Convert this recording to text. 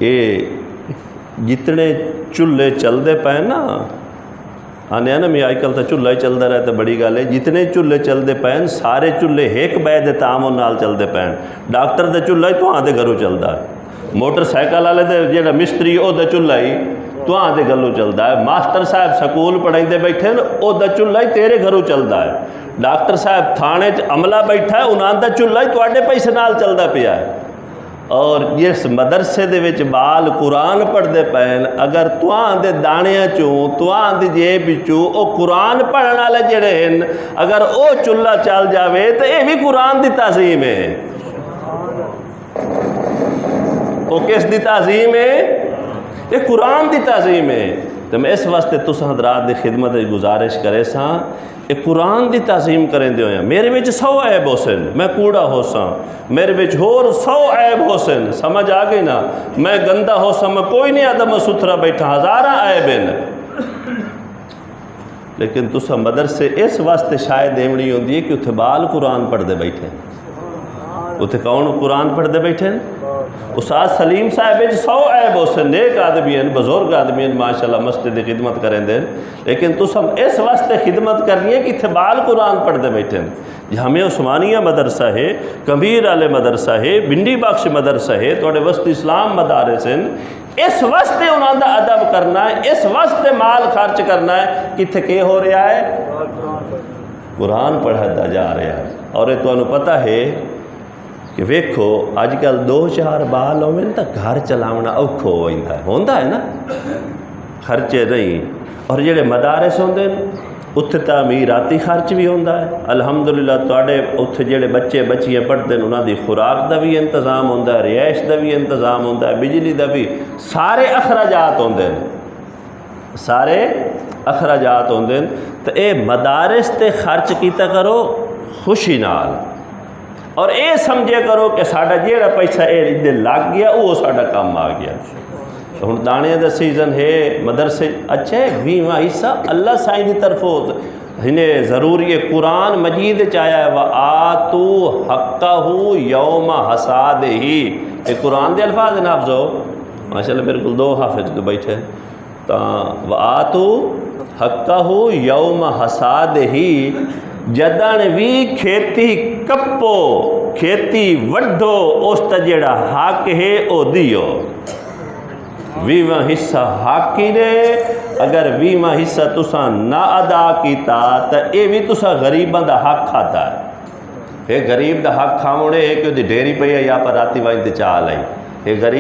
ये जितने चूल्हे चलते पे ना, आने ना मैं अजकल तो चूल्हा ही चलता रहा तो बड़ी गल है। जितने चूल्हे चलते पे सारे चूल्हे एक बैद ताम नाल चलते पे। डॉक्टर का चूल्हा ही तुहां दे घरों चलता है, मोटरसाइकिल वाले जो मिस्त्री ओदा चूल्हा ही तुहां दे घरों चलता है, मास्टर साहब स्कूल पढ़ाते बैठे ओदा चूल्हा ही तेरे घरों चलता है, डॉक्टर साहब थाने च अमला बैठा है उन्होंने का चूल्हा ही तुहाडे पैसे नाल चलता पिया है। और जिस मदरसे दे विच बाल कुरान पढ़ते पे, अगर तुहां दे दाणियां चों तुहां दी जेब चों वो कुरान पढ़ने वाले जिहड़े हैं अगर वो चुल्ला चल जाए तो यह भी कुरान की तज़ीम है। वो किस दी तज़ीम है? ये कुरान की तज़ीम है। तो मैं इस वास्ते तुस हजरात की खिदमत गुजारिश करे सा ये कुरान की तज़ीम करेंदे हो। मेरे विच 100 ऐब हो सन, मैं कूड़ा हो सा, मेरे विच होर 100 ऐब हो सन, समझ आ गई ना। मैं गंदा हो सा, मैं कोई नहीं आदम सुथरा बैठा, हज़ारा ऐब हैं। लेकिन तुसा मदरसे इस वास्ते शायद देवनी होंगी है कि उत्थे बाल कुरान पढ़ते बैठे। उत्थे कौन कुरान पढ़ते बैठे? उस्ताद सलीम साहब 100 ऐब हो सन, नेक आदमी हैं, बुजुर्ग आदमी हैं, माशाअल्लाह मस्जिद की खिदमत करें दें। लेकिन तुस हम इस वास्ते खिदमत करनी है कि इतने बाल कुरान पढ़ते बैठे। जामिया उस्मानिया मदरसा है, कबीर आले मदरसा है, बिंडी बख्श मदरसा है, थोड़े वस्त इस्लाम मदारस हैं। इस वास्ते उन्होंने अदब करना है, इस वास्ते माल खर्च करना है कि इतने के हो रहा है? कुरान पढ़ता जा रहा है। और ये तुहानू पता है कि वेखो अजकल 2-4 बाल होवे तो घर चलावना औखो होंदा है ना, खर्चे नहीं। और जेडे मदारस होंदे उत्थे तामीराती खर्च भी होंदा है। अल्हम्दुलिल्लाह तुहाडे उत्थे जेडे बच्चे बच्चियां पढ़ते हैं उन्हां दी खुराक का भी इंतज़ाम होंदा है, रिहाइश का भी इंतज़ाम होंदा है, बिजली का भी, सारे अखराजात होंदे हैं, सारे अखराजात होंदे हैं। तो ये मदारस ते खर्च कीता करो खुशी नाल, और ये समझे करो कि साडा जेड़ा पैसा ये लग गया वो साडा काम आ गया। तो हुण दाने का सीजन है, मदरसे अच्छा है, 20वां हिस्सा अल्लाह साईं की तरफों इन्हें ज़रूरी है। कुरान मजीद चाया है व आतू हक्काहू यौम हसादिही, ये कुरान के अल्फाज हैं। आप जो माशाअल्लाह मेरे को 2 हाफिज के बैठे तो व आतू हक्काहू यौम हसादिही, जदन भी खेती कपो खेती वड्डो उसका जेड़ा हक है वो दियो। 20वां हिस्सा हक ही ने, अगर 20वां हिस्सा तुसा ना अदा किया तो ये भी तुसा गरीबों का हक खाता है। ये गरीब का हक खावणे है कि डेरी पई है या पर राती वाई चाल आई, ये गरीब